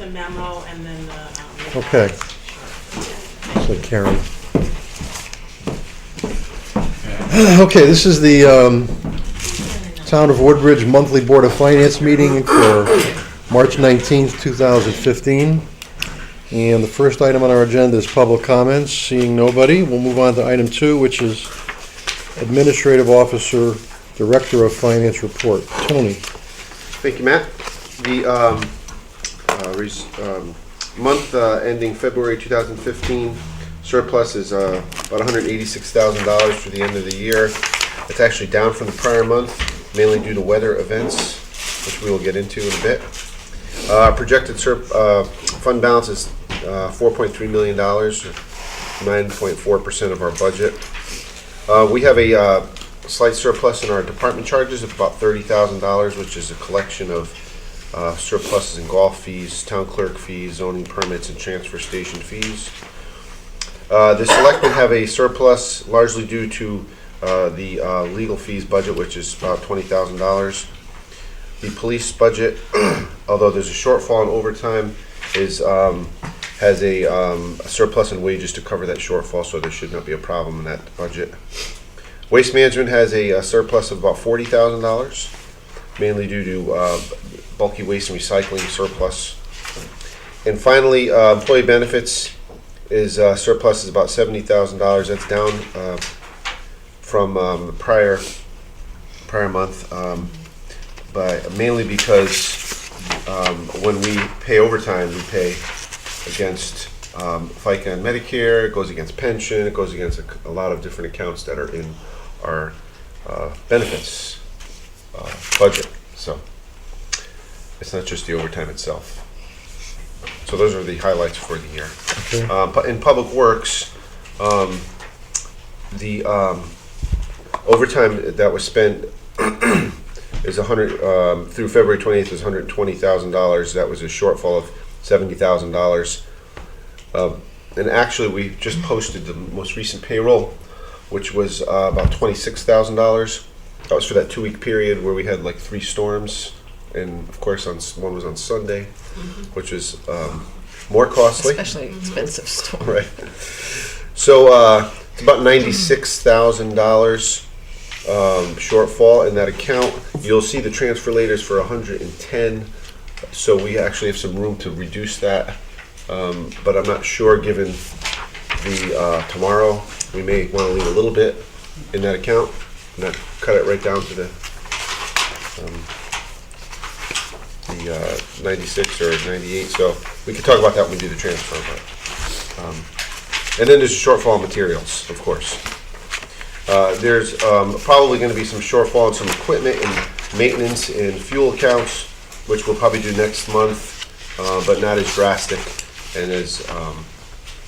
the memo and then the. Okay. So Karen. Okay, this is the Town of Woodbridge Monthly Board of Finance meeting for March 19th, 2015. And the first item on our agenda is public comments. Seeing nobody, we'll move on to item 2, which is Administrative Officer, Director of Finance report. Tony. Thank you, Matt. The month ending February 2015 surplus is about $186,000 for the end of the year. It's actually down from the prior month, mainly due to weather events, which we will get into in a bit. Projected fund balance is $4.3 million, 9.4% of our budget. We have a slight surplus in our department charges of about $30,000, which is a collection of surpluses in golf fees, town clerk fees, zoning permits, and transfer station fees. The selectmen have a surplus largely due to the legal fees budget, which is about $20,000. The police budget, although there's a shortfall in overtime, has a surplus in wages to cover that shortfall, so there should not be a problem in that budget. Waste management has a surplus of about $40,000, mainly due to bulky waste and recycling surplus. And finally, employee benefits is surplus is about $70,000. That's down from the prior month, but mainly because when we pay overtime, we pay against FICA and Medicare. It goes against pension. It goes against a lot of different accounts that are in our benefits budget. So it's not just the overtime itself. So those are the highlights for the year. Okay. But in Public Works, the overtime that was spent is through February 28th is $120,000. That was a shortfall of $70,000. And actually, we just posted the most recent payroll, which was about $26,000. That was for that 2-week period where we had like 3 storms, and of course, one was on Sunday, which was more costly. Especially expensive storm. Right. So it's about $96,000 shortfall in that account. You'll see the transfer later is for 110, so we actually have some room to reduce that. But I'm not sure, given the tomorrow, we may want to leave a little bit in that account, and not cut it right down to the 96 or 98. So we can talk about that when we do the transfer. But and then there's a shortfall in materials, of course. There's probably going to be some shortfall in some equipment and maintenance and fuel accounts, which we'll probably do next month, but not as drastic and as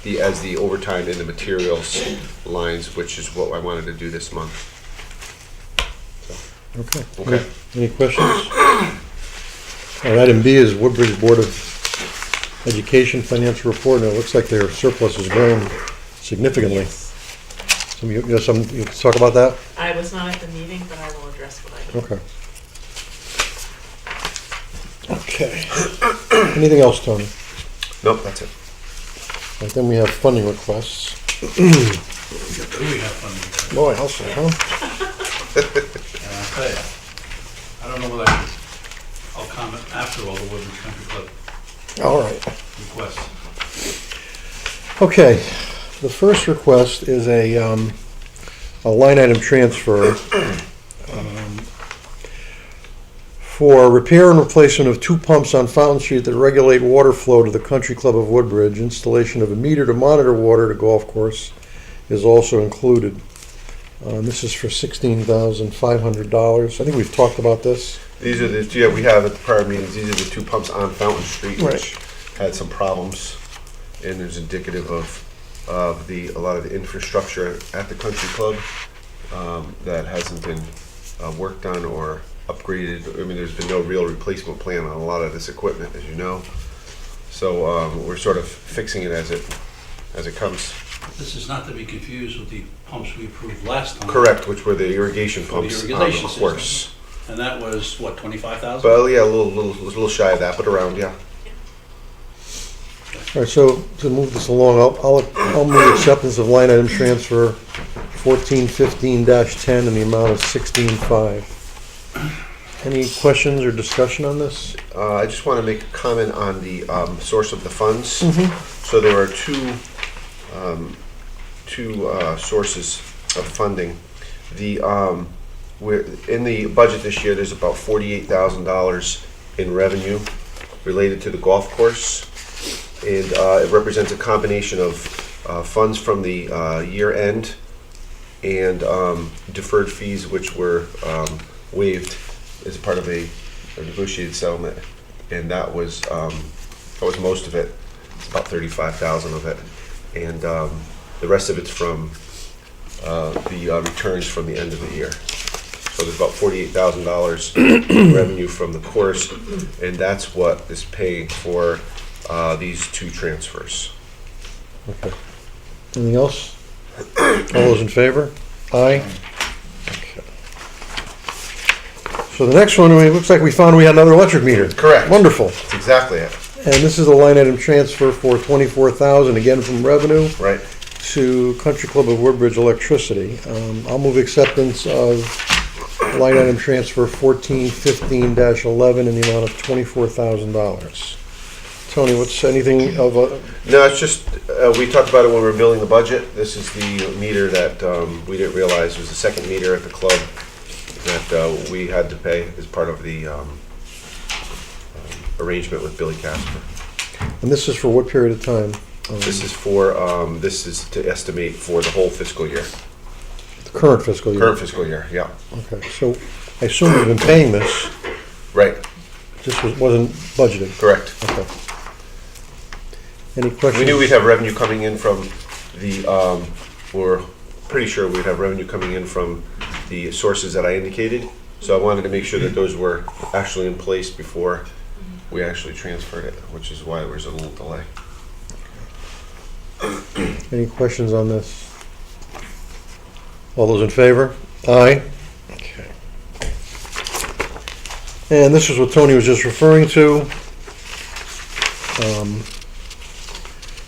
the overtime in the materials lines, which is what I wanted to do this month. Okay. Okay. Any questions? All right, item B is Woodbridge Board of Education financial report, and it looks like their surplus has grown significantly. You can talk about that? I was not at the meeting, but I will address what I did. Okay. Anything else, Tony? Nope, that's it. And then we have funding requests. Do we have funding? Boy, I'll say, huh? And I'll tell you, I don't know whether I'll comment after all the Woodbridge Country Club All right. requests. Okay. The first request is a line item transfer for repair and replacement of 2 pumps on Fountain Street that regulate water flow to the Country Club of Woodbridge. Installation of a meter to monitor water to golf course is also included. This is for $16,500. I think we've talked about this. These are the we have at the prior meetings. These are the 2 pumps on Fountain Street, which had some problems, and there's indicative of a lot of the infrastructure at the country club that hasn't been worked on or upgraded. I mean, there's been no real replacement plan on a lot of this equipment, as you know. So we're sort of fixing it as it comes. This is not to be confused with the pumps we approved last time. Correct, which were the irrigation For the pumps irrigation on the course. system. And that was, what, 25,000? But yeah, a little shy of that, but around, yeah. All right, so to move this along, I'll move acceptance of line item transfer 1415-10 in the amount of 16.5. Any questions or discussion on this? I just want to make a comment on the source of the funds. So there are two sources of funding. In the budget this year, there's about $48,000 in revenue related to the golf course, and it represents a combination of funds from the year end and deferred fees which were waived as part of a negotiated settlement, and that was most of it. It's about 35,000 of it, and the rest of it's from the returns from the end of the year. So there's about $48,000 revenue from the course, and that's what is paying for these two transfers. Okay. Anything else? All those in favor? Aye. Okay. So the next one, it looks like we found we had another electric meter. Correct. Wonderful. That's exactly it. And this is a line item transfer for $24,000, again from revenue, Right. to Country Club of Woodbridge Electricity. I'll move acceptance of line item transfer 1415-11 in the amount of $24,000. Tony, what's anything of a, No, it's just, we talked about it when we were building the budget. This is the meter that we didn't realize was the second meter at the club that we had to pay as part of the arrangement with Billy Casper. and this is for what period of time? This is to estimate for the whole fiscal year. The current fiscal year? Current fiscal year, yeah. Okay, so I assume we've been paying this, Right, just wasn't budgeted? correct. Okay. Any questions? We knew we'd have revenue coming in from we're pretty sure we'd have revenue coming in from the sources that I indicated. So I wanted to make sure that those were actually in place before we actually transferred it, which is why there was a little delay. Any questions on this? All those in favor? Aye. Okay. And this is what Tony was just referring to.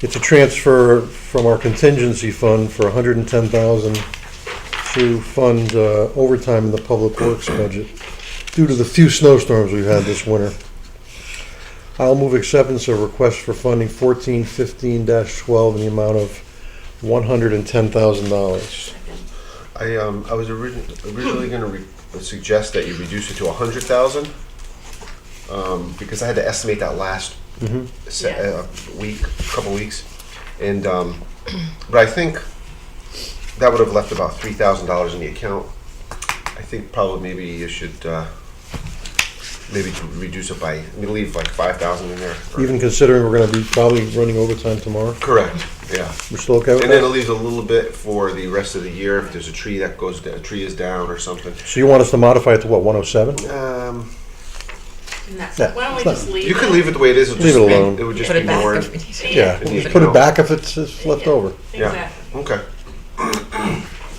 It's a transfer from our contingency fund for $110,000 to fund overtime in the public works budget due to the few snowstorms we've had this winter. I'll move acceptance of request for funding 1415-12 in the amount of $110,000. I was originally going to suggest that you reduce it to 100,000 because I had to estimate that last couple weeks, and but I think that would have left about $3,000 in the account. I think probably maybe you should maybe reduce it by leave like 5,000 in there. Even considering we're going to be probably running overtime tomorrow? Correct. Yeah. We're still okay with And then it that? leaves a little bit for the rest of the year if there's a tree that goes, a tree is down or something. So you want us to modify it to what, 107? And that's, Yeah, why don't we it's not- just leave You can it? leave it the way it is. It'll Leave just it be- alone. It would just Put be it back more. if we need to. Yeah, in the just put it account. back if it's left Yeah, over. Yeah. Exactly. Okay.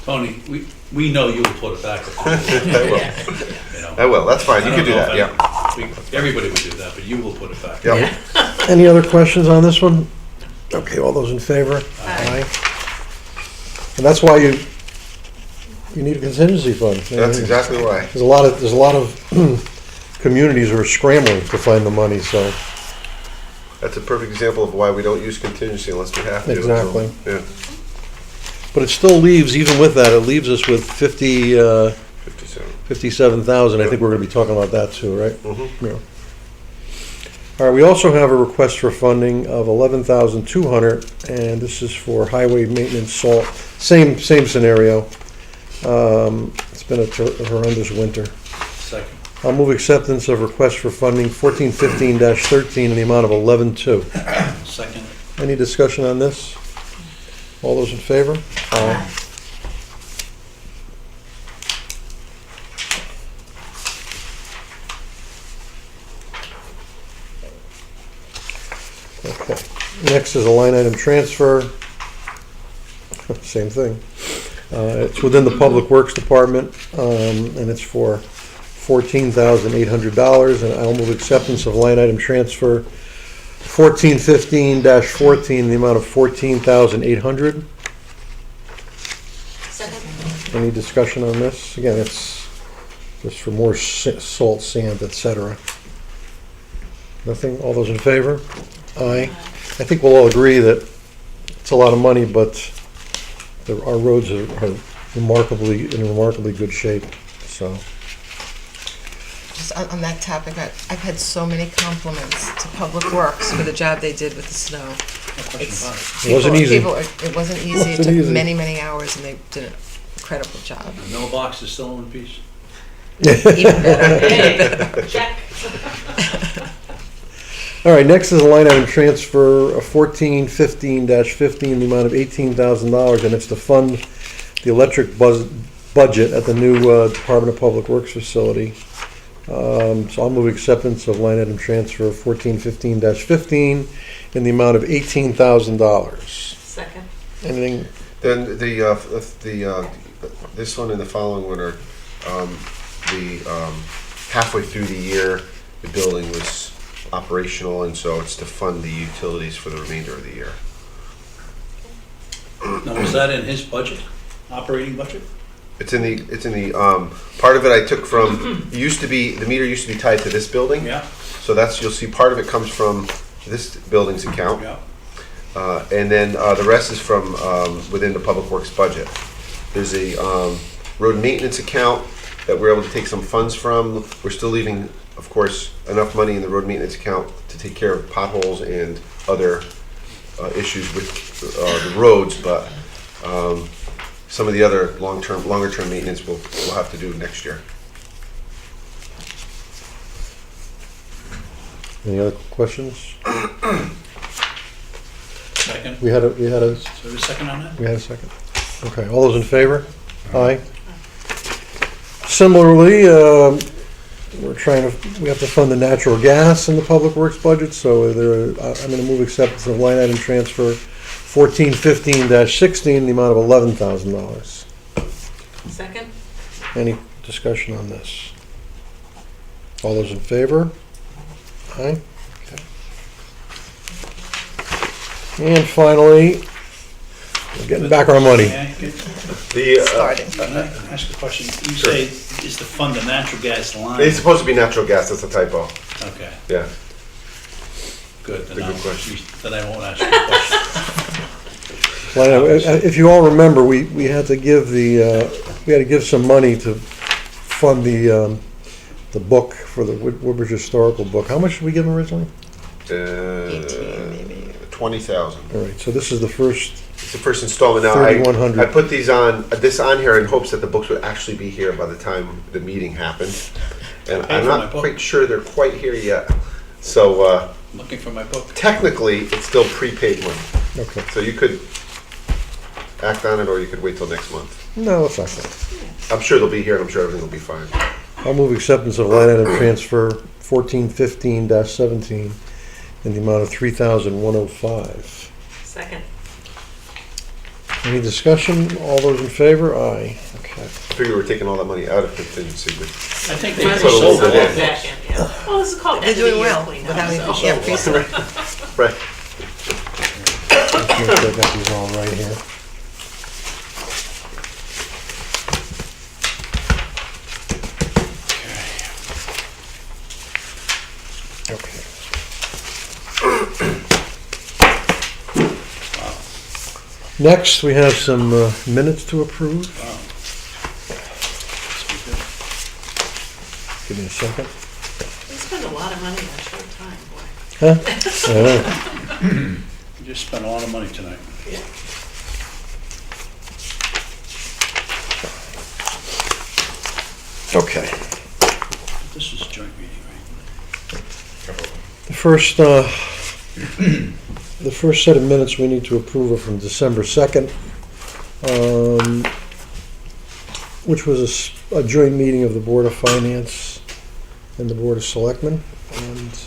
Tony, we know you will put it back. I will. You know. I will. That's fine. You I can do don't that. know Yeah. if everybody would do that, but you will put it back. Yeah. Any other questions on this one? Okay, all those in favor? Aye. And that's why you need a contingency fund. That's exactly why. There's a lot of communities who are scrambling to find the money, so, That's a perfect example of why we don't use contingency unless we have to. Exactly. Yeah. but it still leaves, even with that, it leaves us with 57. 57,000. I think we're gonna be talking about that too, right? Mhm. Yeah. All right, we also have a request for funding of 11,200, and this is for highway maintenance salt. Same scenario. It's been a horrendous winter. Second. I'll move acceptance of request for funding 1415-13 in the amount of 11,200. Second. Any discussion on this? All those in favor? Aye. Okay. Next is a line item transfer. Same thing. It's within the Public Works Department, and it's for $14,800, and I'll move acceptance of line item transfer 1415-14, the amount of $14,800. Second. Any discussion on this? Again, it's just for more salt, sand, etc. Nothing? All those in favor? Aye. I think we'll all agree that it's a lot of money, but our roads are in remarkably good shape, so. Just on that topic, I've had so many compliments to Public Works for the job they did with the snow. No question It's- about it. It wasn't easy. It wasn't easy. It Wasn't took easy. many, many hours, and they did an incredible job. The mailbox is still in one piece. Even better. Check. All right, next is a line item transfer of 1415-15, the amount of $18,000, and it's to fund the electric budget at the new Department of Public Works facility. So I'll move acceptance of line item transfer of 1415-15 in the amount of $18,000. Second. Anything? Then this one and the following one are, halfway through the year, the building was operational, and so it's to fund the utilities for the remainder of the year. Now, was that in his budget, operating budget? It's in the, part of it I took from, the meter used to be tied to this building. Yeah, So you'll see part of it comes from this building's account. yeah. And then the rest is from within the Public Works budget. There's a road maintenance account that we're able to take some funds from. We're still leaving, of course, enough money in the road maintenance account to take care of potholes and other issues with the roads, but some of the other longer term maintenance we'll have to do next year. Any other questions? Second. We had a Is there a second on that? second. Okay, all those in favor? Aye. Similarly, we have to fund the natural gas in the Public Works budget, so I'm gonna move acceptance of line item transfer 1415-16, the amount of $11,000. Second. Any discussion on this? All those in favor? Aye. Okay. And finally, we're getting back our money. Yeah, good. Starting. Can I ask a question? You say is to fund the natural gas line? It's supposed to be natural gas, that's a typo. Okay, Yeah. good. It's a good question. Then I won't ask you a question. Well, if you all remember, we had to give some money to fund the book for the Woodbridge Historical book. How much did we give them originally? 18 maybe. 20,000. All right, so this is the first. It's the first installment now. 3,100. I put this on here in hopes that the books would actually be here by the time the meeting happened. And Pay I'm for my not book. quite sure they're quite here yet. So Looking for my book. technically, it's still prepaid money. Okay. So you could act on it, or you could wait till next month. No, it's not good. I'm sure they'll be here, and I'm sure everything will be fine. I'll move acceptance of line item transfer 1415-17 in the amount of $3,105. Second. Any discussion? All those in favor? Aye. Okay. I figure we're taking all that money out of contingency, but I think they Might as put a well little sold bit it in. back in, yeah. Well, this is called They're end of the doing year well cleanup, without so- even, yeah, pre-sale. right. Let's make sure I got these all right here. Okay. Next, we have some minutes to approve. Wow. Give me a second. We spend a lot of money in a short time, boy. Huh? I know. You just spent a lot of money tonight. Yeah. Okay. This is a joint meeting, right? The first set of minutes we need to approve are from December 2nd, which was a joint meeting of the Board of Finance and the Board of Selectmen. And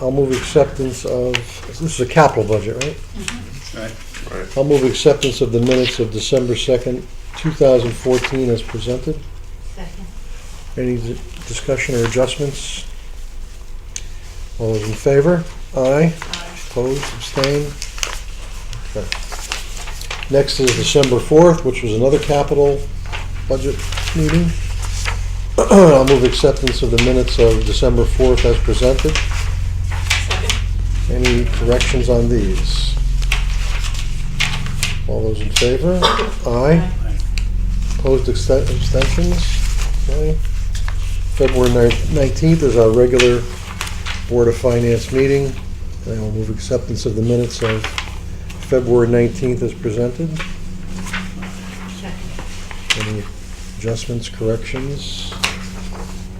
I'll move acceptance of, this is a capital budget, right? Right. I'll move acceptance of the minutes of December 2nd, 2014 as presented. Second. Any discussion or adjustments? All those in favor? Aye. Opposed, abstained? Okay. Next is December 4th, which was another capital budget meeting. I'll move acceptance of the minutes of December 4th as presented. Second. Any corrections on these? All those in favor? Aye. Opposed, abstentions? Okay. February 19th is our regular Board of Finance meeting. And I will move acceptance of the minutes of February 19th as presented. Second. Any adjustments, corrections?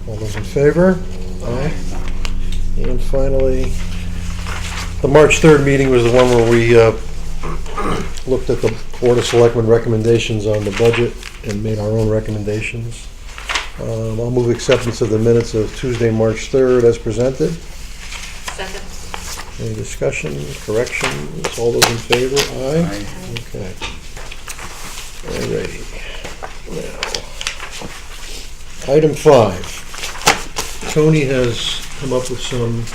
All those in favor? Aye. And finally, the March 3rd meeting was the one where we looked at the Board of Selectmen recommendations on the budget and made our own recommendations. I'll move acceptance of the minutes of Tuesday, March 3rd as presented. Second. Any discussion, corrections? All those in favor? Aye. Aye. Okay. Alrighty. Now, item 5. Tony has come up with some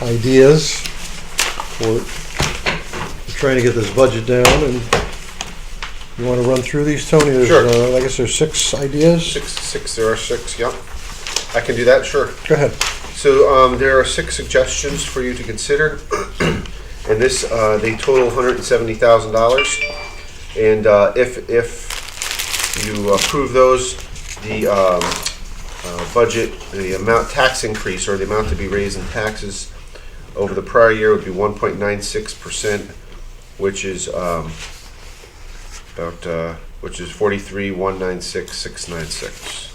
ideas for trying to get this budget down, and you want to run through these, Tony? There's, Sure. I guess there's 6 ideas. There are 6, yep. I can do that, sure. Go ahead. So there are 6 suggestions for you to consider, and this they total $170,000. And if you approve those, the budget, the amount tax increase or the amount to be raised in taxes over the prior year would be 1.96%, which is which is 43,196,696.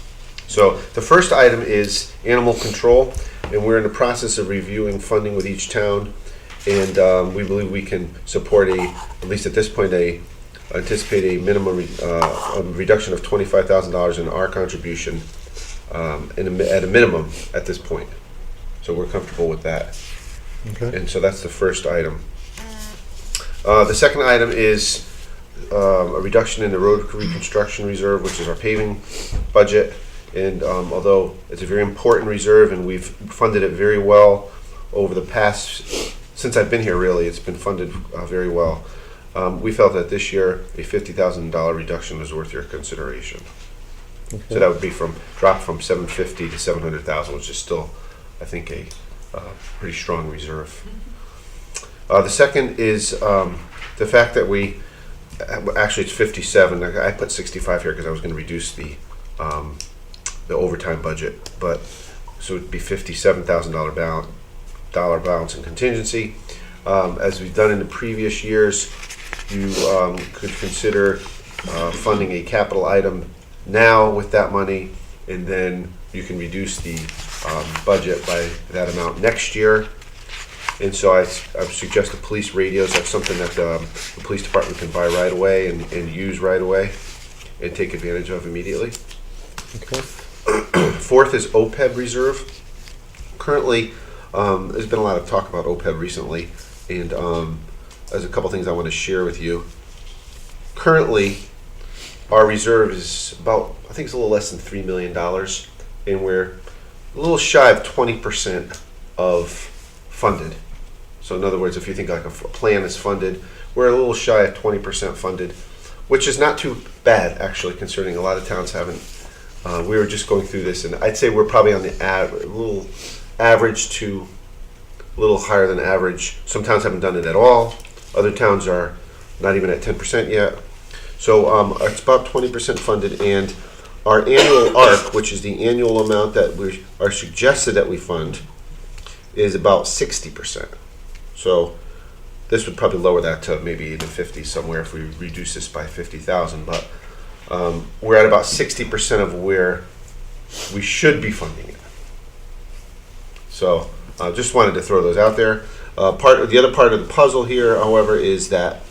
So the first item is animal control, and we're in the process of reviewing funding with each town, and we believe we can support at least at this point, anticipate a minimum reduction of $25,000 in our contribution at a minimum at this point. So we're comfortable with that. Okay. And so that's the first item. The second item is a reduction in the road reconstruction reserve, which is our paving budget. And although it's a very important reserve and we've funded it very well over the past, since I've been here really, it's been funded very well. We felt that this year a $50,000 reduction was worth your consideration. Okay. So that would be drop from 750 to 700,000, which is still, I think, a pretty strong reserve. The second is the fact that actually it's 57. I put 65 here because I was going to reduce the overtime budget, but so it'd be $57,000 balance in contingency. As we've done in the previous years, you could consider funding a capital item now with that money, and then you can reduce the budget by that amount next year. And so I suggest the police radios. That's something that the police department can buy right away and use right away and take advantage of immediately. Okay. Fourth is OPEB reserve. Currently, there's been a lot of talk about OPEB recently, and there's a couple things I want to share with you. Currently, our reserve is about, I think it's a little less than $3 million, and we're a little shy of 20% of funded. So in other words, if you think like a plan is funded, we're a little shy of 20% funded, which is not too bad actually, concerning a lot of towns haven't. We were just going through this, and I'd say we're probably on the little average to a little higher than average. Some towns haven't done it at all. Other towns are not even at 10% yet. So it's about 20% funded, and our annual ARC, which is the annual amount that we are suggested that we fund, is about 60%. So this would probably lower that to maybe in the 50s somewhere if we reduce this by 50,000. But we're at about 60% of where we should be funding it. So I just wanted to throw those out there. The other part of the puzzle here, however, is that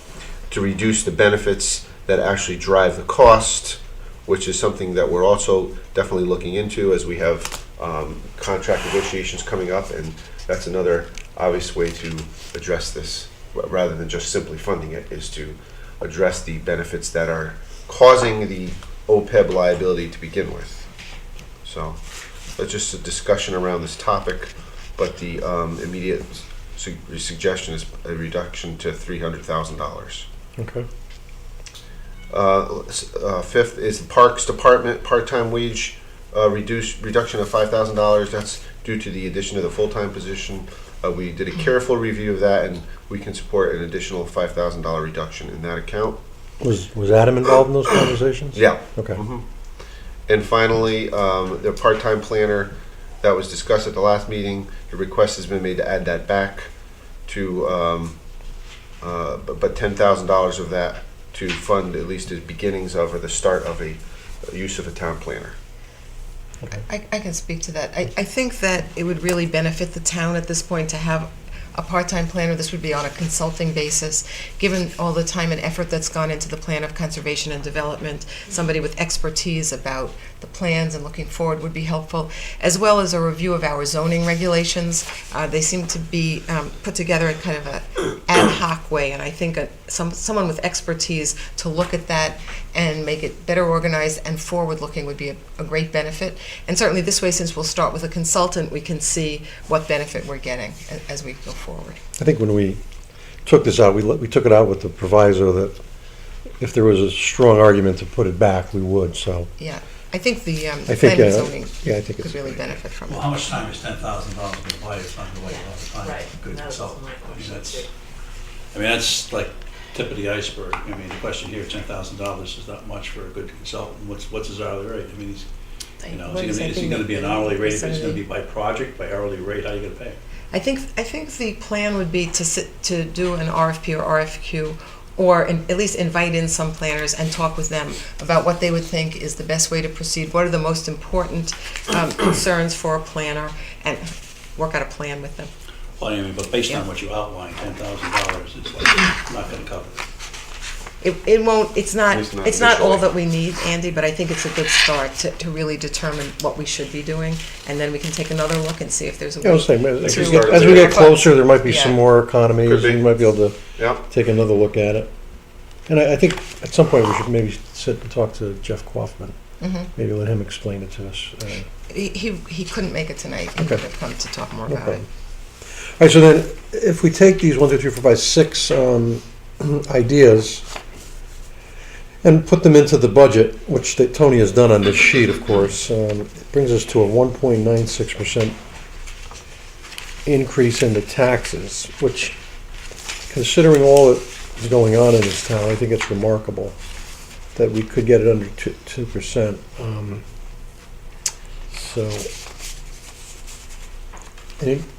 to reduce the benefits that actually drive the cost, which is something that we're also definitely looking into as we have contract negotiations coming up, and that's another obvious way to address this, rather than just simply funding it, is to address the benefits that are causing the OPEB liability to begin with. So that's just a discussion around this topic. but the immediate suggestion is a reduction to $300,000. Okay. Fifth is the Parks Department part-time wage reduction of $5,000. That's due to the addition of the full-time position. We did a careful review of that, and we can support an additional $5,000 reduction in that account. Was Adam involved in those conversations? Yeah. Okay. And finally, the part-time planner that was discussed at the last meeting, the request has been made to add that back to, but $10,000 of that to fund at least the beginnings of or the start of a use of a town planner. I can speak to that. I think that it would really benefit the town at this point to have a part-time planner. This would be on a consulting basis, given all the time and effort that's gone into the plan of conservation and development. Somebody with expertise about the plans and looking forward would be helpful, as well as a review of our zoning regulations. They seem to be put together in kind of an ad hoc way, and I think someone with expertise to look at that and make it better organized and forward-looking would be a great benefit. And certainly this way, since we'll start with a consultant, we can see what benefit we're getting as we go forward. I think when we took this out, we took it out with the proviso that if there was a strong argument to put it back, we would, so. Yeah, I think the I think, planning and zoning yeah, I think could it's. really benefit from Well, it. how much time is $10,000 going to buy? It's not going to wait a lot of time. Right, Good that was consultant. my I mean, question that's, too. I mean, that's like tip of the iceberg. I mean, the question here, $10,000 is not much for a good consultant. What's his hourly rate? I mean, he's, you know, What is that he thing going to be an that- hourly rate? Is it going to be vicinity? by project, by hourly rate? How are you going to pay him? I think the plan would be to do an RFP or RFQ, or at least invite in some planners and talk with them about what they would think is the best way to proceed. What are the most important concerns for a planner, and work out a plan with them. Well, I mean, but based on Yeah. what you outlined, $10,000 is like not going to cover it. It won't, it's not all initially. that we need, Andy, but I think it's a good start to really determine what we should be doing, and then we can take another look and see if there's a Yeah, I way. was saying, They as can we start get- at as we there. get closer, there might be some Yeah. more economies, Could be. we might be able to Yeah. take another look at it. And I think at some point we should maybe sit and talk to Jeff Kaufman, Mhm. maybe let him explain it to us. He couldn't make it tonight. He Okay. could have come to talk more No about it. problem. All right, so then, if we take these 1, 2, 3, 4, 5, 6 ideas and put them into the budget, which that Tony has done on this sheet, of course, it brings us to a 1.96% increase in the taxes, which, considering all that is going on in this town, I think it's remarkable that we could get it under 2%. So,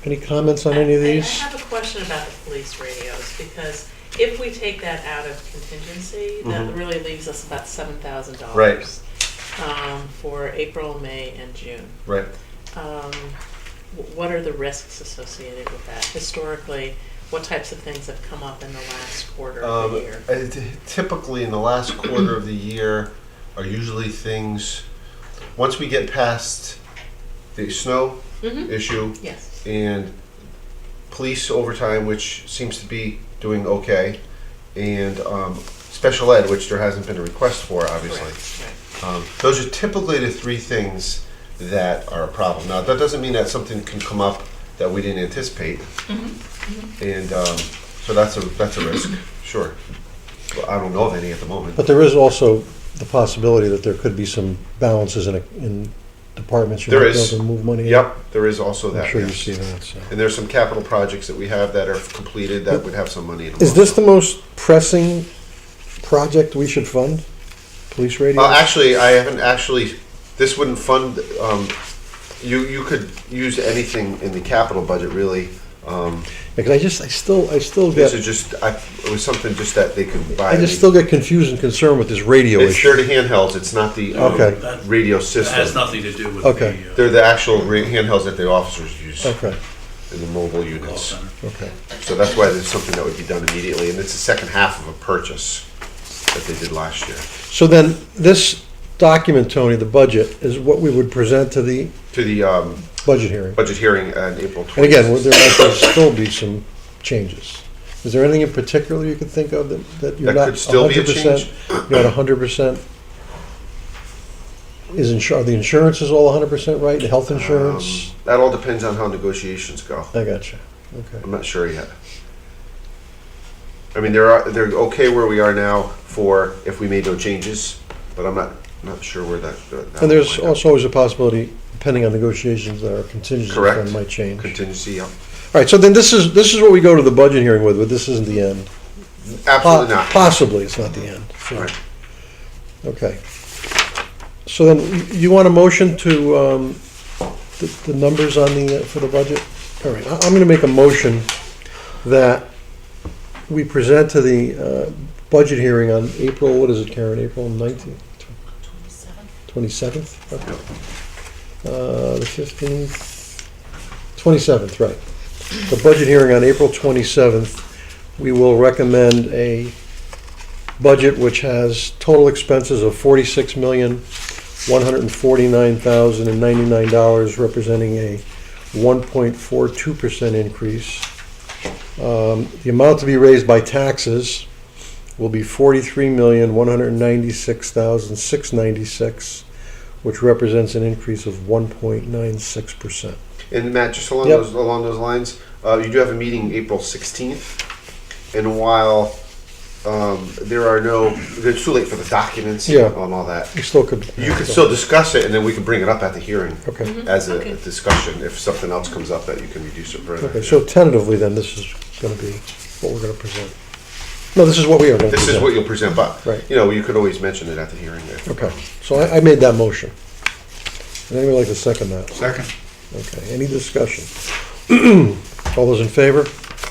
any comments on any of I these? have a question about the police radios, because if we take that out of contingency, that Mhm. really leaves us about $7,000. Right. For April, May, and June. Right. What are the risks associated with that? Historically, what types of things have come up in the last quarter of the year? Typically, in the last quarter of the year are usually things, once we get past the snow Mhm. issue Yes. and police overtime, which seems to be doing okay, and special ed, which there hasn't been a request for, obviously. Right. Those are typically the three things that are a problem. Now, that doesn't mean that something can come up that we didn't anticipate, and so that's a risk, sure. Well, I don't know of any at the moment. But there is also the possibility that there could be some balances in departments. You There might be is. able to move money in. Yep, there is also that. I'm sure you yes. see that, so. And there's some capital projects that we have that are completed that would have some money in them. Is this the most pressing project we should fund? Police radio? Actually, I haven't actually, this wouldn't fund, you could use anything in the capital budget, really. Because I still This get, is just, it was something just that they could buy. I just still get confused and concerned with this radio It's, issue. they're the handhelds, it's not the Okay. That radio has system. nothing to do with Okay. They're the actual handhelds that the officers use Okay, in the mobile call units. center. okay. So that's why there's something that would be done immediately, and it's the second half of a purchase that they did last year. So then, this document, Tony, the budget, is what we would present to the To the budget hearing. budget hearing on April 20th. And again, there might still be some changes. Is there anything in particular you could think of that you're That not could still be a 100%? change? You're not 100%? are the insurances all 100% right? The health insurance? That all depends on how negotiations go. I got you. Okay. I'm not sure yet. I mean, they're okay where we are now for if we made no changes, but I'm not sure where that And there's will wind up. also always a possibility, depending on negotiations, that our contingency Correct. fund might change. Contingency, yeah. All right, so then this is what we go to the budget hearing with, but this isn't the end. Absolutely not. Possibly, it's not the end. So, Right. okay. So then, you want a motion to, the numbers on for the budget? All right, I'm gonna make a motion that we present to the budget hearing on April, what is it, Karen, April 19th? 27th? Okay. The 15th, 27th, right. The budget hearing on April 27th, we will recommend a budget which has total expenses of $46,149,099, representing a 1.42% increase. The amount to be raised by taxes will be $43,196,696, which represents an increase of 1.96%. And Matt, just along Yep. those lines, you do have a meeting April 16th, and while it's too late for the documents Yeah. and all that. We still could. You could still discuss it, and then we can bring it up at the hearing Okay. as a Okay. discussion. If something else comes up, that you can reduce it further. Okay, so tentatively then, this is gonna be what we're gonna present. No, this is what we are gonna present. This is what you'll present, but Right. you could always mention it at the hearing. Okay, so I made that motion. Would anybody like to second that? Second. Okay, any discussion? All those in favor?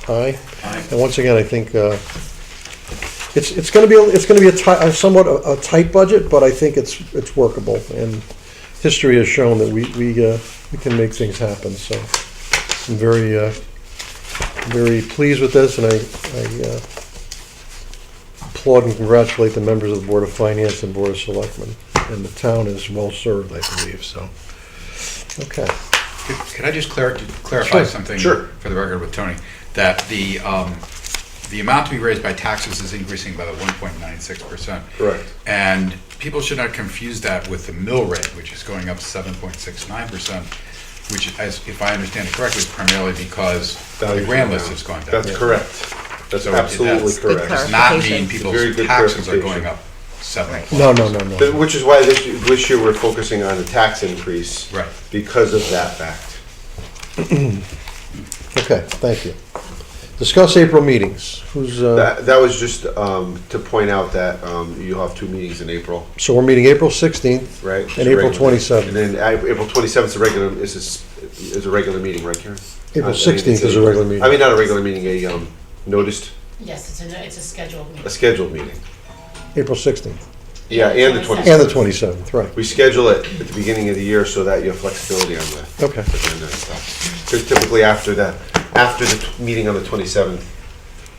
Aye. Aye. And once again, I think it's going to be a somewhat a tight budget, but I think it's workable. And history has shown that we can make things happen. So I'm very pleased with this, and I applaud and congratulate the members of the Board of Finance and Board of Selectmen. And the town is well served, I believe. So, okay. Could I just clarify Sure. something? Sure. For the record with Tony, that the amount to be raised by taxes is increasing by the 1.96%. Correct. And people should not confuse that with the mill rate, which is going up 7.69%, which, if I understand it correctly, is primarily because the grand list has gone down. That's correct. That's So absolutely that's good correct. Does not clarification. mean Very people's good taxes are clarification. going up 7. No. Which is why this year we're focusing on the tax increase. Right. Because of that fact. Okay, thank you. Discuss April meetings. Who's, That was just to point out that you'll have 2 meetings in April, so we're meeting April 16th right? and April And 27th. then April 27th is a regular, is a regular meeting, right, Karen? April I mean, 16th is a regular meeting. I mean, not a regular meeting, a noticed, Yes, it's a scheduled meeting. a scheduled meeting. April 16th. Yeah, and the 27th. 27th. And the 27th, right. We schedule it at the beginning of the year so that you have flexibility on the Okay. agenda and stuff. Because typically after the meeting on the 27th,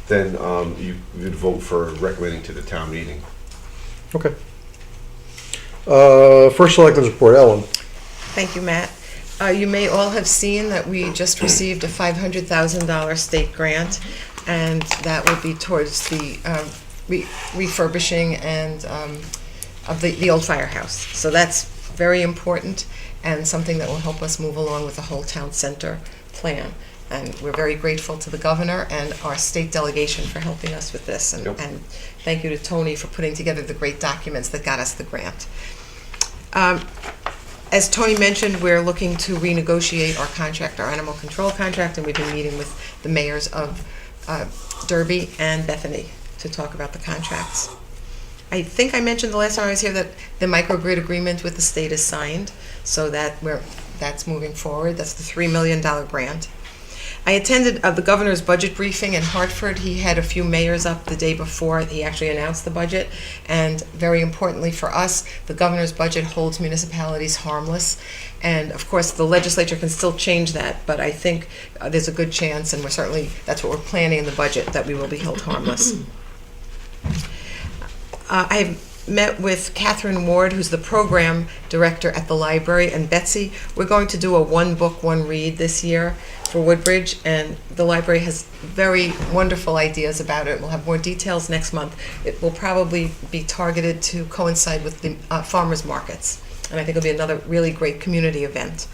then you'd vote for recommending to the town meeting. Okay. First Selectmen's Report, Ellen. Thank you, Matt. You may all have seen that we just received a $500,000 state grant, and that will be towards the refurbishing and of the old firehouse. So that's very important and something that will help us move along with the whole town center plan. And we're very grateful to the governor and our state delegation for helping us with this. Yep. And thank you to Tony for putting together the great documents that got us the grant. As Tony mentioned, we're looking to renegotiate our contract, our animal control contract, and we've been meeting with the mayors of Derby and Bethany to talk about the contracts. I think I mentioned the last time I was here that the microgrid agreement with the state is signed, so that's moving forward. That's the $3 million grant. I attended the governor's budget briefing in Hartford. He had a few mayors up the day before he actually announced the budget. And very importantly for us, the governor's budget holds municipalities harmless. And of course, the legislature can still change that, but I think there's a good chance, and that's what we're planning in the budget, that we will be held harmless. I've met with Catherine Ward, who's the program director at the library, and Betsy. We're going to do a one book, one read this year for Woodbridge, and the library has very wonderful ideas about it. We'll have more details next month. It will probably be targeted to coincide with the farmers markets And I think it'll be another really great community event.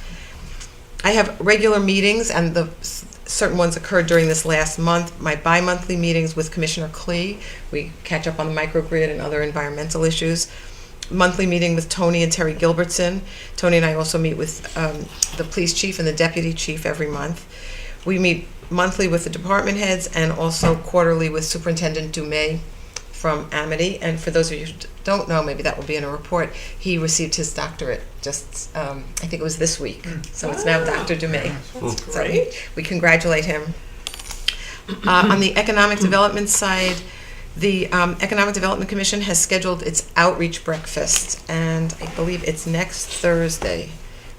I have regular meetings, and certain ones occurred during this last month. My bi-monthly meetings with Commissioner Klee. We catch up on the microgrid and other environmental issues. Monthly meeting with Tony and Terry Gilbertson. Tony and I also meet with the police chief and the deputy chief every month. We meet monthly with the department heads and also quarterly with Superintendent Dumais from Amity. And for those of you who don't know, maybe that will be in a report, he received his doctorate just, I think it was this week. So it's now Dr. Dumais. That's So great. we congratulate him. On the economic development side, the Economic Development Commission has scheduled its outreach breakfast, and I believe it's next Thursday.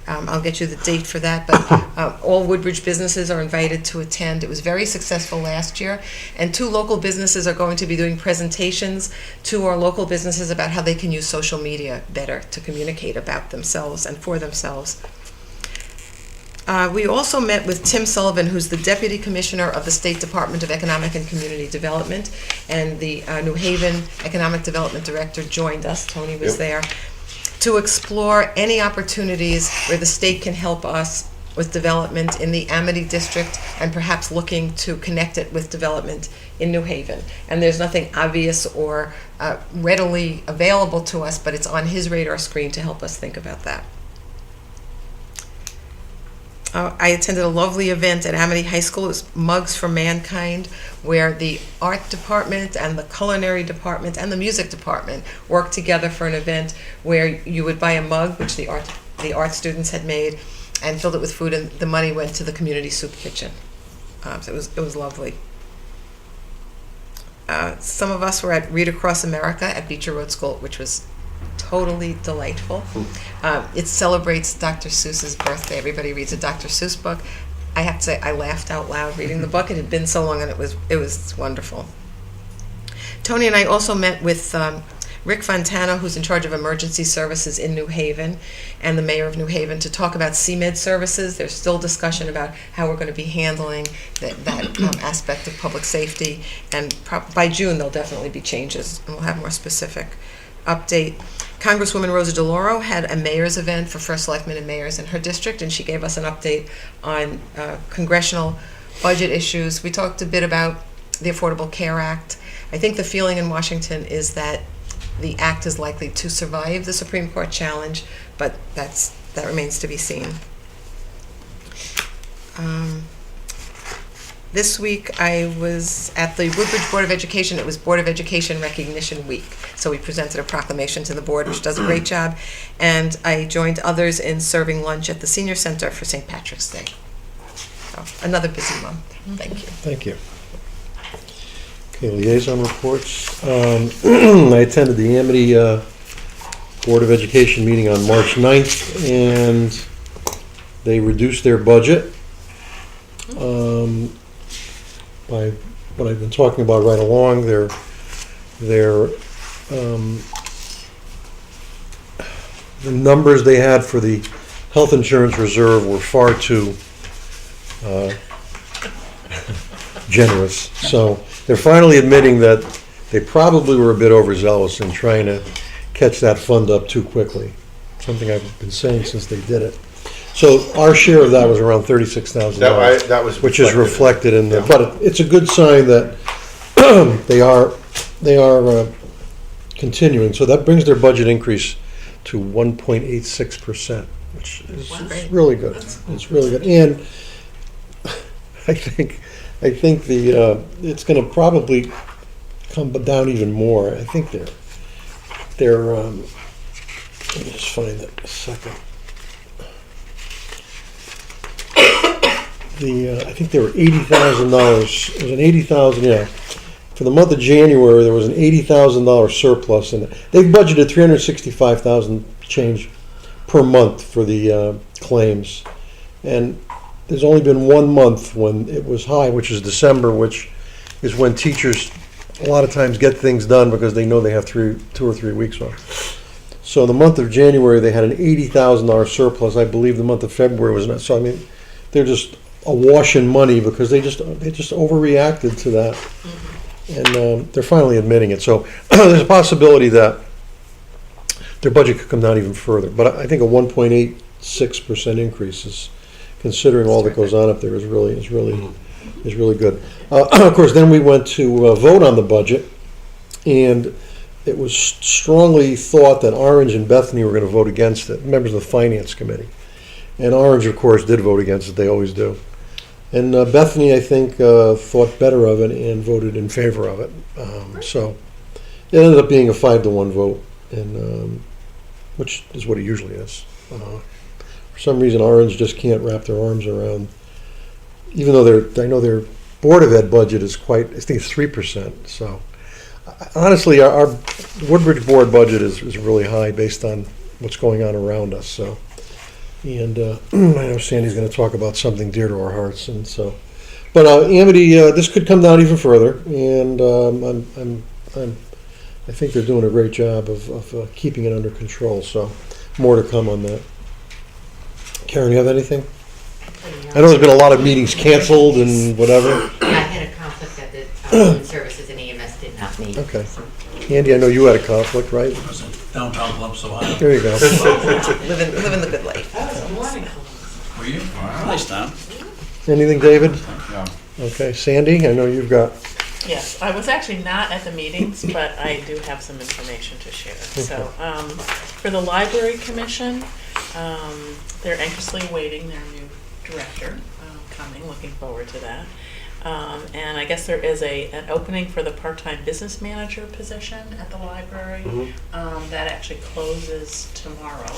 I'll get you the date for that, but all Woodbridge businesses are invited to attend. It was very successful last year, and 2 local businesses are going to be doing presentations to our local businesses about how they can use social media better to communicate about themselves and for themselves. We also met with Tim Sullivan, who's the Deputy Commissioner of the State Department of Economic and Community Development, and the New Haven Economic Development Director joined us. Tony was Yep. there, to explore any opportunities where the state can help us with development in the Amity District and perhaps looking to connect it with development in New Haven. And there's nothing obvious or readily available to us, but it's on his radar screen to help us think about that. I attended a lovely event at Amity High School. It was Mugs for Mankind, where the art department and the culinary department and the music department worked together for an event where you would buy a mug, which the art students had made, and filled it with food, and the money went to the community soup kitchen. So it was lovely. Some of us were at Read Across America at Beecher Road School, which was totally delightful. It celebrates Dr. Seuss's birthday. Everybody reads a Dr. Seuss book. I have to say, I laughed out loud reading the book. It had been so long, and it was wonderful. Tony and I also met with Rick Fontana, who's in charge of emergency services in New Haven, and the mayor of New Haven, to talk about CMed services. There's still discussion about how we're going to be handling that aspect of public safety, and by June there'll definitely be changes, and we'll have more specific update. Congresswoman Rosa DeLauro had a mayor's event for first selectmen and mayors in her district, and she gave us an update on congressional budget issues. We talked a bit about the Affordable Care Act. I think the feeling in Washington is that the act is likely to survive the Supreme Court challenge, but that remains to be seen. This week I was at the Woodbridge Board of Education. It was Board of Education Recognition Week. So we presented a proclamation to the board, which does a great job. And I joined others in serving lunch at the Senior Center for St. Patrick's Day. So another busy month. Thank you. Thank you. Okay, liaison reports. I attended the Amity Board of Education meeting on March 9th, and they reduced their budget by what I've been talking about right along. The numbers they had for the health insurance reserve were far too generous. So they're finally admitting that they probably were a bit overzealous in trying to catch that fund up too quickly. Something I've been saying since they did it. So our share of that was around $36,000. That was which is reflected in the, Yeah. but it's a good sign that they are continuing. So that brings their budget increase to 1.86%, which is really good. It's really good. And I think it's going to probably come down even more. I think they're let me just find it a second. I think there were $80,000. It was an $80,000, yeah. For the month of January, there was an $80,000 surplus in it. They've budgeted $365,000 change per month for the claims, and there's only been 1 month when it was high, which is December, which is when teachers a lot of times get things done because they know they have 2 or 3 weeks off. So the month of January, they had an $80,000 surplus. I believe the month of February was not. So I mean, they're just awash in money because they just overreacted to that, and they're finally admitting it. So there's a possibility that their budget could come down even further. But I think a 1.86% increase is, considering all that goes on up there, is really good. Of course, then we went to vote on the budget, and it was strongly thought that Orange and Bethany were going to vote against it, members of the Finance Committee. And Orange, of course, did vote against it, they always do. And Bethany, I think, thought better of it and voted in favor of it. So it ended up being a 5-1 vote, and which is what it usually is. For some reason, Orange just can't wrap their arms around, even though I know their Board of Ed budget is I think it's 3%. So honestly, our Woodbridge Board budget is really high based on what's going on around us. So, and I know Sandy's going to talk about something dear to our hearts, and so. But Amity, this could come down even further, and I think they're doing a great job of keeping it under control. So, more to come on that. Karen, you have anything? I know there's been a lot of meetings canceled and whatever. I had a conflict that the Human Services and EMS did not meet. Okay. Andy, I know you had a conflict, right? I was in downtown Columbus, Ohio. There you go. Living the good life. I was born in Columbus. Were you? Nice town. Anything, David? Yeah. Okay. Sandy, I know you've got. Yes, I was actually not at the meetings, but I do have some information to share. So, for the Library Commission, they're anxiously awaiting their new director coming, looking forward to that. And I guess there is an opening for the part-time business manager position at the library. That actually closes tomorrow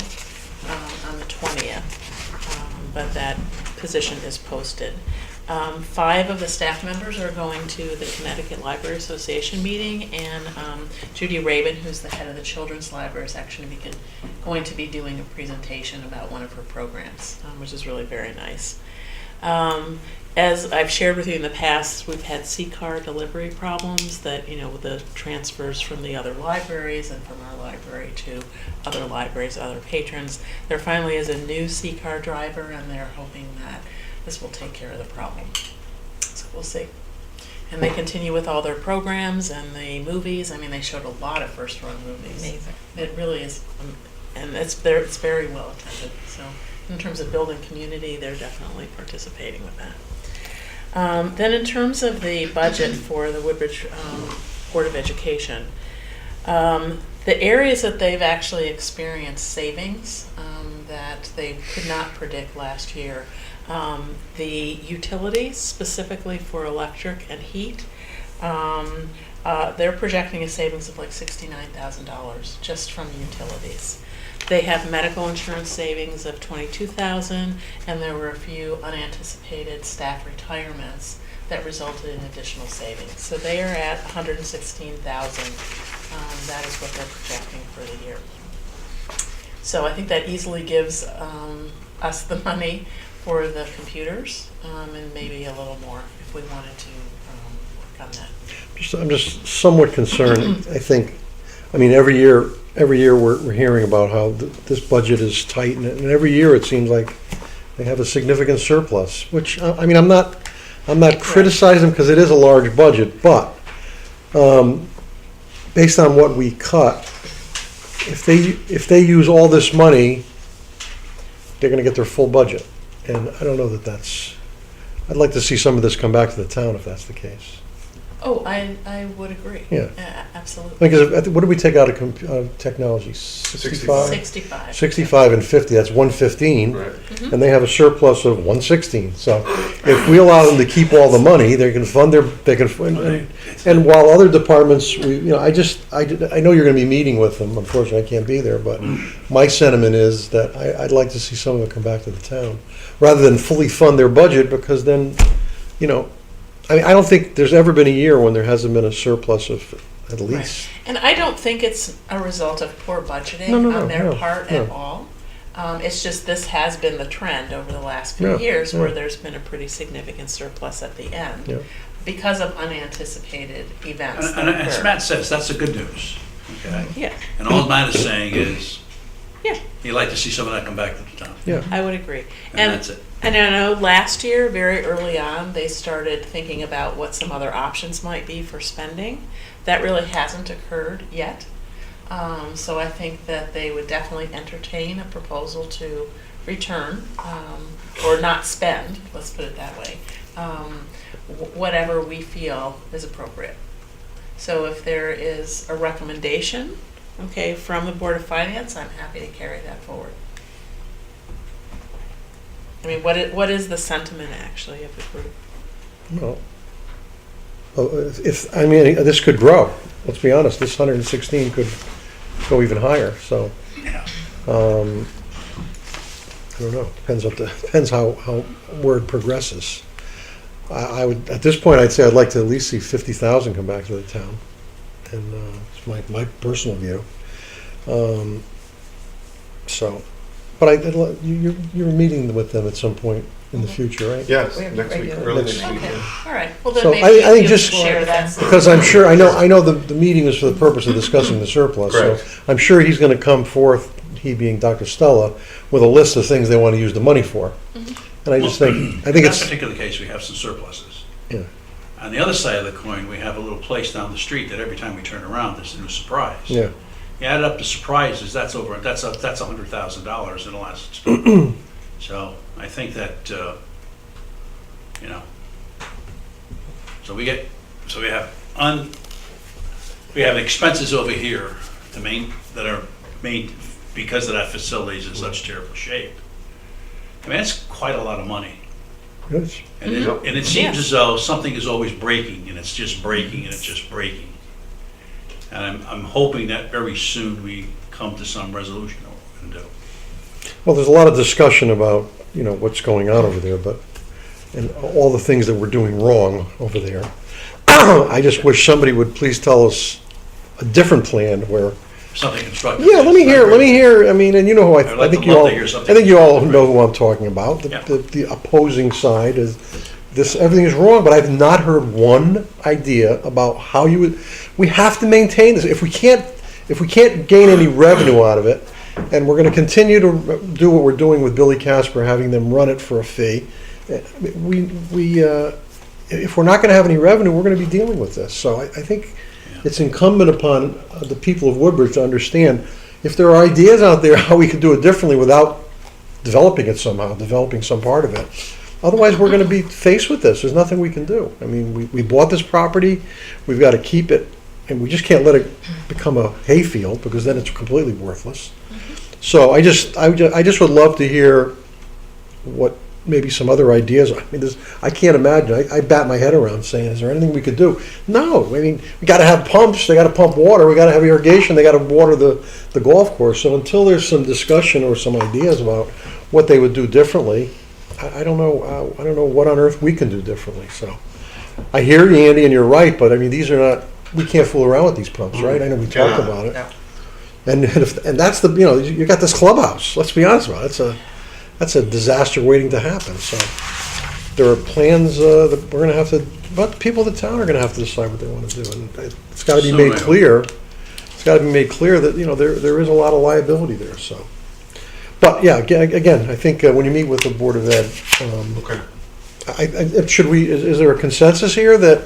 on the 20th, but that position is posted. 5 of the staff members are going to the Connecticut Library Association meeting, and Judy Rabin, who's the head of the Children's Library, is actually going to be doing a presentation about one of her programs, which is really very nice. As I've shared with you in the past, we've had C-car delivery problems that, with the transfers from the other libraries and from our library to other libraries, other patrons. There finally is a new C-car driver, and they're hoping that this will take care of the problem. So we'll see. And they continue with all their programs and the movies. I mean, they showed a lot of first-run movies. Amazing. It really is, and it's very well attended. So in terms of building community, they're definitely participating with that. Then in terms of the budget for the Woodbridge Board of Education, the areas that they've actually experienced savings that they could not predict last year, the utilities, specifically for electric and heat, they're projecting a savings of like $69,000 just from utilities. They have medical insurance savings of $22,000, and there were a few unanticipated staff retirements that resulted in additional savings. So they are at $116,000. That is what they're projecting for the year. So I think that easily gives us the money for the computers, and maybe a little more if we wanted to work on that. I'm just somewhat concerned. I mean, every year we're hearing about how this budget is tight, and every year it seems like they have a significant surplus. Which I mean, I'm not criticizing them because it is a large budget, but based on what we cut, if they use all this money, they're going to get their full budget, and I don't know that that's. I'd like to see some of this come back to the town if that's the case. Oh, I would agree. Yeah. Absolutely. Because what did we take out of technology? 65? 65. 65 and 50, that's 115. Right. And they have a surplus of 116. So if we allow them to keep all the money, they can fund and while other departments, I know you're going to be meeting with them. Unfortunately, I can't be there, but my sentiment is that I'd like to see some of it come back to the town rather than fully fund their budget, because then, I mean, I don't think there's ever been a year when there hasn't been a surplus of at least. Right. And I don't think it's a result of poor budgeting on their part at all. It's just this has been the trend over the last few years where there's been a pretty significant surplus at the end because of unanticipated events. And as Matt says, that's the good news. Okay? Yeah. And all Matt is saying is, Yeah. he'd like to see some of that come back to the town. Yeah. I would agree. And that's it. And I know last year, very early on, they started thinking about what some other options might be for spending. That really hasn't occurred yet. So I think that they would definitely entertain a proposal to return, or not spend, let's put it that way, whatever we feel is appropriate. So if there is a recommendation, okay, from the Board of Finance, I'm happy to carry that forward. I mean, what is the sentiment actually of the group? Well, I mean, this could grow. Let's be honest, this 116 could go even higher, so. Yeah. I don't know, depends how word progresses. I would, at this point, I'd say I'd like to at least see 50,000 come back to the town, and it's my personal view. So, but you're meeting with them at some point in the future, right? Yes, We have next week, regular- early Next next week. Okay, yeah. all right, well then So maybe I think you just- can share that. Because I'm sure, I know the meeting was for the purpose of discussing the surplus, so Correct. I'm sure he's gonna come forth, he being Dr. Stella, with a list of things they wanna use the money for. And I just think In that it's, particular case, we have some surpluses. yeah, On the other side of the coin, we have a little place down the street that every time we turn around, there's a new surprise. yeah. You add up the surprises, that's $100,000 in the last. So I think that, you know, so we have expenses over here that are made because of that facility's in such terrible shape. I mean, that's quite a lot of money. Good. And it seems as though something is always breaking, and it's just breaking, and it's just breaking. And I'm hoping that very soon we come to some resolution of what we're gonna do. Well, there's a lot of discussion about, what's going on over there, and all the things that we're doing wrong over there. I just wish somebody would please tell us a different plan where, Something constructive. yeah, let me hear, I mean, and you know who I'd like think to you love all, to hear I something. think you all know who I'm talking about. Yeah. The opposing side is, everything is wrong, but I've not heard one idea about how we have to maintain this. If we can't gain any revenue out of it, and we're gonna continue to do what we're doing with Billy Casper, having them run it for a fee, if we're not gonna have any revenue, we're gonna be dealing with this. So I think it's incumbent upon the people of Woodbridge to understand, if there are ideas out there how we could do it differently without developing it somehow, developing some part of it. Otherwise, we're gonna be faced with this. There's nothing we can do. I mean, we bought this property, we've gotta keep it, and we just can't let it become a hayfield, because then it's completely worthless. So I just would love to hear what maybe some other ideas. I mean, I can't imagine. I bat my head around saying, is there anything we could do? No, I mean, we got to have pumps. They got to pump water. We got to have irrigation. They got to water the golf course. So until there's some discussion or some ideas about what they would do differently, I don't know. I don't know what on earth we can do differently. So I hear you, Andy, and you're right. But I mean, these are not. We can't fool around with these pumps, right? I know we talked about it. No. And that's you got this clubhouse. Let's be honest about it. That's a disaster waiting to happen. So there are plans that we're going to have to, but people of the town are going to have to decide what they want to do, and it's got to be made clear. It's got to be made clear that there is a lot of liability there. So, but yeah, again, I think when you meet with the Board of Ed, Okay. is there a consensus here that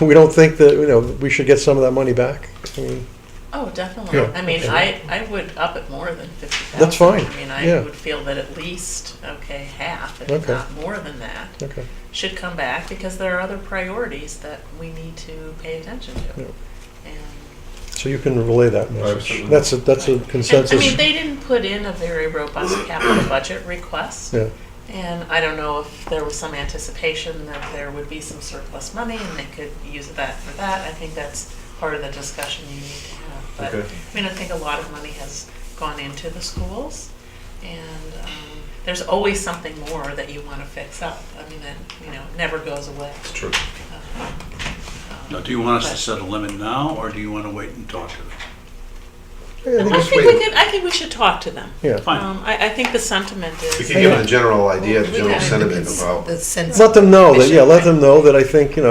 we don't think that we should get some of that money back? I mean, Oh, definitely. Yeah, I mean, okay. I would up it more than 50,000. That's fine, I mean, I yeah. would feel that at least, half, if Okay. not more than that, okay. should come back, because there are other priorities that we need to pay attention to. Yeah. And So you can relay that message. Absolutely. That's a consensus. I mean, they didn't put in a very robust capital budget request. Yeah. And I don't know if there was some anticipation that there would be some surplus money and they could use that for that. I think that's part of the discussion you need to have. But, Okay. I mean, I think a lot of money has gone into the schools, and there's always something more that you want to fix up. I mean, that, never goes away. It's true. Now, do you want us to set a limit now, or do you want to wait and talk to them? I think we should talk to them. Yeah. Fine. I think the sentiment We is. can give them a general idea, the We general have sentiment about. the sense. Let them know that, let them know that I think, I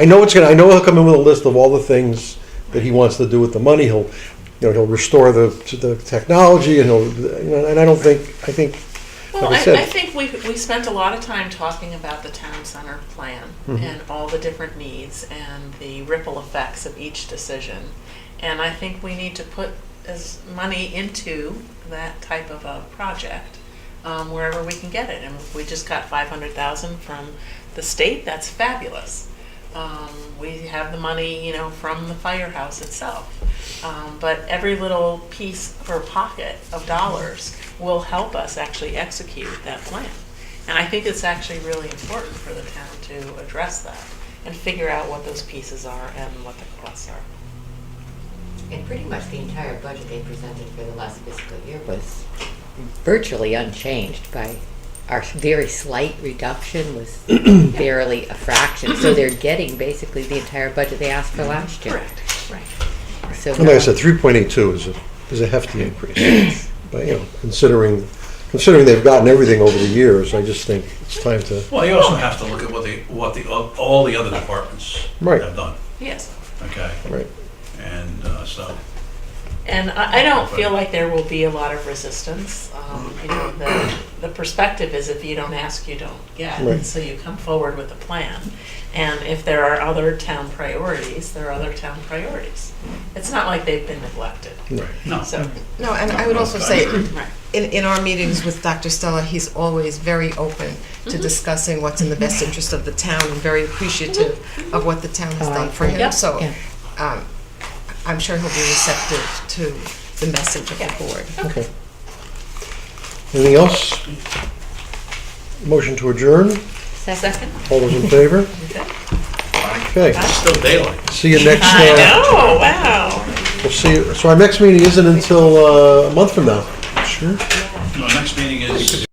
know he'll come in with a list of all the things that he wants to do with the money. He'll restore the technology, and and I think Well, Like I I said- think we spent a lot of time talking about the town center plan and all the different needs and the ripple effects of each decision. And I think we need to put as money into that type of a project wherever we can get it. And if we just got 500,000 from the state, that's fabulous. We have the money, you know, from the firehouse itself. But every little piece or pocket of dollars will help us actually execute that plan. And I think it's actually really important for the town to address that and figure out what those pieces are and what the costs are. And pretty much the entire budget they presented for the last fiscal year was virtually unchanged by our very slight reduction was barely a fraction. So they're getting basically the entire budget they asked for last year. Correct, right. So And like I said, 3.82 is a hefty increase. But, you know, considering they've gotten everything over the years, I just think it's time to, Well, you also have to look at all the other departments Right. have done, Yes. okay? right. And so, And I don't feel like there will be a lot of resistance. You know, the perspective is if you don't ask, you don't get. Right. So you come forward with a plan. And if there are other town priorities, there are other town priorities. It's not like they've been neglected. no. So, No, and I would also say, right. in our meetings with Dr. Stella, he's always very open to discussing what's in the best interest of the town and very appreciative of what the town has done for him. Yep. So Yeah. I'm sure he'll be receptive to the message of the board. Okay. Anything else? Motion to adjourn? Second? All those in favor? Okay. It's still daylight. See you next, I know, wow. we'll see you, so our next meeting isn't until a month from now. Sure. No, next meeting is